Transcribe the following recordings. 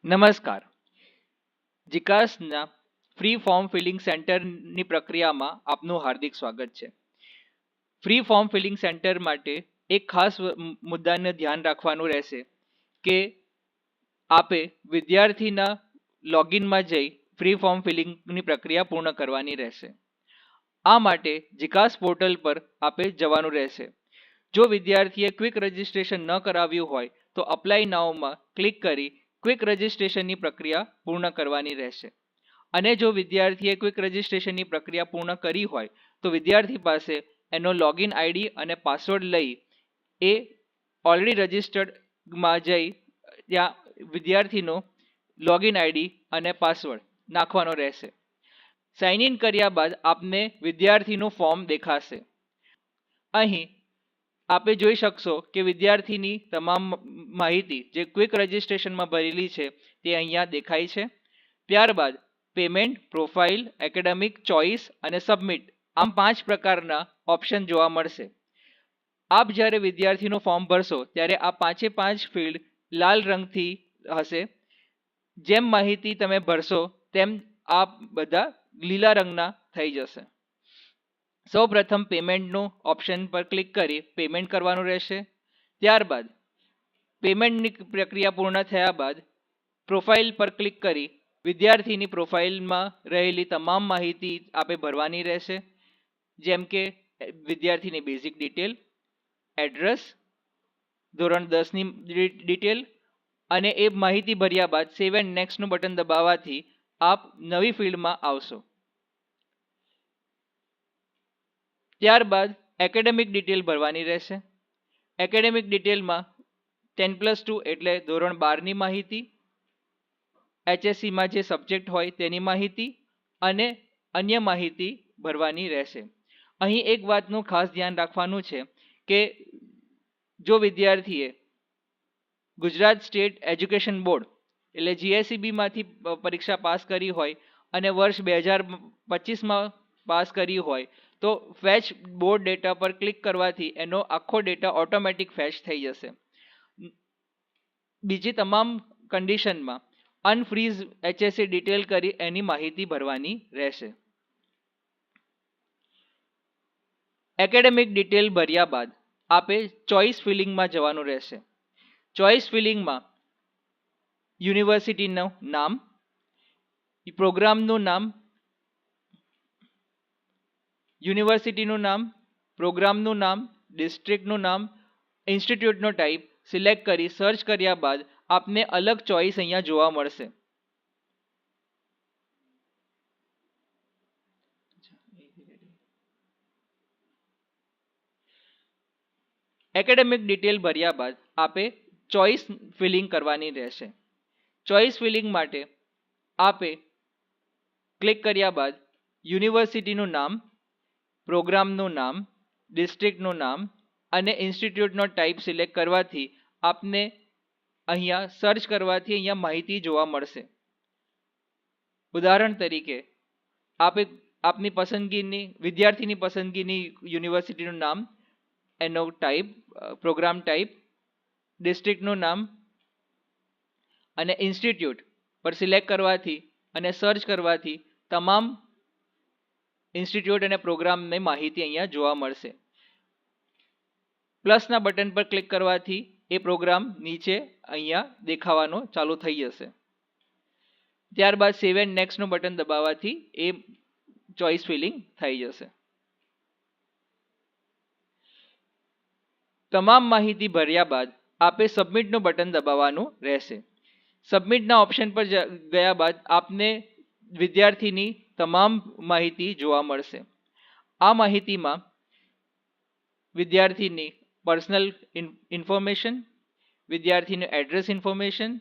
નમસ્કાર. જીકાસના free form feeling સેન્ટરની પ્રક્રિયામાં આપનું હાર્દિક સ્વાગત છે. ફ્રી ફોર્મ ફિલિંગ સેન્ટર માટે એક ખાસ મુદ્દાને ધ્યાન રાખવાનું રહેશે કે આપે વિદ્યાર્થીના લોગિનમાં જઈ ફ્રી ફોર્મ ફિલિંગની પ્રક્રિયા પૂર્ણ કરવાની રહેશે. આ માટે જીકાસ પોર્ટલ પર આપે જવાનું રહેશે. જો વિદ્યાર્થીએ ક્વિક રજિસ્ટ્રેશન ન કરાવ્યું હોય તો અપ્લાય નાઉમાં ક્લિક કરી ક્વિક રજિસ્ટ્રેશનની પ્રક્રિયા પૂર્ણ કરવાની રહેશે. અને જો વિદ્યાર્થીએ ક્વિક રજિસ્ટ્રેશનની પ્રક્રિયા પૂર્ણ કરી હોય તો વિદ્યાર્થી પાસે એનો લોગિન આઈડી અને પાસવર્ડ લઈ એ ઓલરેડી રજિસ્ટર્ડમાં જઈ ત્યાં વિદ્યાર્થીનો લોગિન આઈડી અને પાસવર્ડ નાખવાનો રહેશે. સાઇન ઇન કર્યા બાદ આપને વિદ્યાર્થીનું ફોર્મ દેખાશે. અહીં આપે જોઈ શકશો કે વિદ્યાર્થીની તમામ માહિતી જે ક્વિક રજિસ્ટ્રેશનમાં ભરેલી છે તે અહીંયા દેખાય છે. ત્યારબાદ પેમેન્ટ, પ્રોફાઇલ, એકેડેમિક, ચોઇસ અને સબમિટ આમ 5 પ્રકારના ઓપ્શન જોવા મળશે. આપ જ્યારે વિદ્યાર્થીનું ફોર્મ ભરશો ત્યારે આ 5 ફિલ્ડ લાલ રંગથી હશે. જેમ માહિતી તમે ભરશો તેમ આ બધા લીલા રંગના થઈ જશે. સૌ પ્રથમ પેમેન્ટનું ઓપ્શન પર ક્લિક કરી પેમેન્ટ કરવાનું રહેશે. ત્યારબાદ પેમેન્ટની પ્રક્રિયા પૂર્ણ થયા બાદ પ્રોફાઇલ પર ક્લિક કરી વિદ્યાર્થીની પ્રોફાઇલમાં રહેલી તમામ માહિતી આપે ભરવાની રહેશે. જેમ કે વિદ્યાર્થીની બેઝિક ડિટેલ, એડ્રેસ, ધોરણ 10ની ડિટેલ અને એ માહિતી ભર્યા બાદ સેવ એન્ડ નેક્સ્ટનું બટન દબાવવાથી આપ નવી ફિલ્ડમાં આવશો. ત્યારબાદ એકેડેમિક ડિટેલ ભરવાની રહેશે. એકેડેમિક ડિટેલમાં 10+2 એટલે ધોરણ 12ની માહિતી, HSCમાં જે સબ્જેક્ટ હોય તેની માહિતી અને અન્ય માહિતી ભરવાની રહેશે. અહીં એક વાતનું ખાસ ધ્યાન રાખવાનું છે કે જો વિદ્યાર્થીએ ગુજરાત સ્ટેટ એજ્યુકેશન બોર્ડ એટલે GSEBમાંથી પરીક્ષા પાસ કરી હોય અને વર્ષ 2025માં પાસ કરી હોય તો ફેચ બોર્ડ ડેટા પર ક્લિક કરવાથી એનો આખો ડેટા ઓટોમેટિક ફેચ થઈ જશે. બીજી તમામ કન્ડિશનમાં અનફ્રીઝ HSC ડિટેલ કરી એની માહિતી ભરવાની રહેશે. એકેડેમિક ડિટેલ ભર્યા બાદ આપે ચોઇસ ફિલિંગમાં જવાનું રહેશે. ચોઇસ ફિલિંગમાં યુનિવર્સિટીનું નામ, પ્રોગ્રામનું નામ, યુનિવર્સિટીનું નામ, પ્રોગ્રામનું નામ, ડિસ્ટ્રિક્ટનું નામ, ઇન્સ્ટિટ્યૂટનો ટાઈપ સિલેક્ટ કરી સર્ચ કર્યા બાદ આપને અલગ ચોઇસ અહીંયા જોવા મળશે. એકેડેમિક ડિટેલ ભર્યા બાદ આપે ચોઇસ ફિલિંગ કરવાની રહેશે. ચોઇસ ફિલિંગ માટે આપે ક્લિક કર્યા બાદ યુનિવર્સિટીનું નામ, પ્રોગ્રામનું નામ, ડિસ્ટ્રિક્ટનું નામ અને ઇન્સ્ટિટ્યૂટનો ટાઈપ સિલેક્ટ કરવાથી આપને અહીંયા સર્ચ કરવાથી અહીંયા માહિતી જોવા મળશે. ઉદાહરણ તરીકે આપે આપની પસંદગીની વિદ્યાર્થીની પસંદગીની યુનિવર્સિટીનું નામ, એનો ટાઈપ, પ્રોગ્રામ ટાઈપ, ડિસ્ટ્રિક્ટનું નામ અને ઇન્સ્ટિટ્યૂટ પર સિલેક્ટ કરવાથી અને સર્ચ કરવાથી તમામ ઇન્સ્ટિટ્યૂટ અને પ્રોગ્રામની માહિતી અહીંયા જોવા મળશે. પ્લસના બટન પર ક્લિક કરવાથી એ પ્રોગ્રામ નીચે અહીંયા દેખાવાનો ચાલુ થઈ જશે. ત્યારબાદ સેવ એન્ડ નેક્સ્ટનું બટન દબાવવાથી એ ચોઇસ ફિલિંગ થઈ જશે. તમામ માહિતી ભર્યા બાદ આપે સબમિટનું બટન દબાવવાનું રહેશે. સબમિટના ઓપ્શન પર ગયા બાદ આપને વિદ્યાર્થીની તમામ માહિતી જોવા મળશે. આ માહિતીમાં વિદ્યાર્થીની પર્સનલ ઇન્ફોર્મેશન, વિદ્યાર્થીનું એડ્રેસ ઇન્ફોર્મેશન,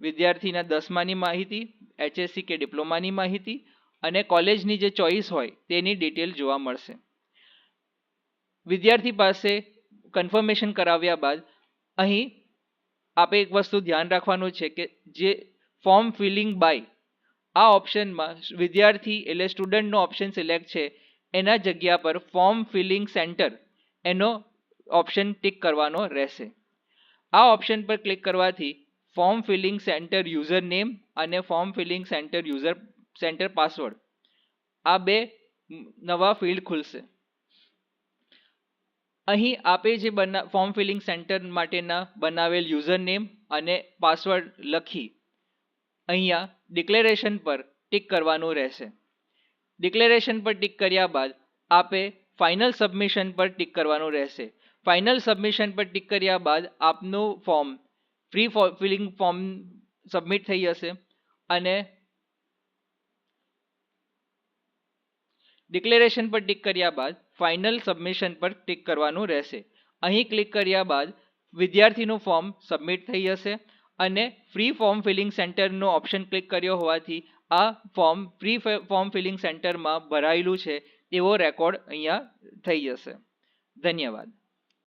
વિદ્યાર્થીના 10માની માહિતી, HSC કે ડિપ્લોમાની માહિતી અને કોલેજની જે ચોઇસ હોય તેની ડિટેલ જોવા મળશે. વિદ્યાર્થી પાસે કન્ફર્મેશન કરાવ્યા બાદ અહીં આપે એક વસ્તુ ધ્યાન રાખવાનું છે કે જે ફોર્મ ફિલિંગ બાય આ ઓપ્શનમાં વિદ્યાર્થી એટલે સ્ટુડન્ટનો ઓપ્શન સિલેક્ટ છે એના જગ્યા પર ફોર્મ ફિલિંગ સેન્ટર એનો ઓપ્શન ટિક કરવાનો રહેશે. આ ઓપ્શન પર ક્લિક કરવાથી form filling centre user name અને ફોર્મ ફિલિંગ સેન્ટર પાસવર્ડ, આ બે નવા ફિલ્ડ ખુલશે. અહીં આપે જે ફોર્મ ફિલિંગ સેન્ટર માટેના બનાવેલ યુઝર નેમ અને પાસવર્ડ લખી અહીંયા ડિક્લેરેશન પર ટિક કરવાનું રહેશે. ડિક્લેરેશન પર ટિક કર્યા બાદ આપે ફાઇનલ સબમિશન પર ટિક કરવાનું રહેશે. ફાઇનલ સબમિશન પર ટિક કર્યા બાદ આપનું form free filling form submit થઈ જશે અને ડિક્લેરેશન પર ટિક કર્યા બાદ ફાઇનલ સબમિશન પર ટિક કરવાનું રહેશે. અહીં ક્લિક કર્યા બાદ વિદ્યાર્થીનું ફોર્મ સબમિટ થઈ જશે અને ફ્રી ફોર્મ ફિલિંગ સેન્ટરનો ઓપ્શન ક્લિક કર્યો હોવાથી આ ફોર્મ ફ્રી ફોર્મ ફિલિંગ સેન્ટરમાં ભરાયેલું છે એવો રેકોર્ડ અહીંયા થઈ જશે. ધન્યવાદ.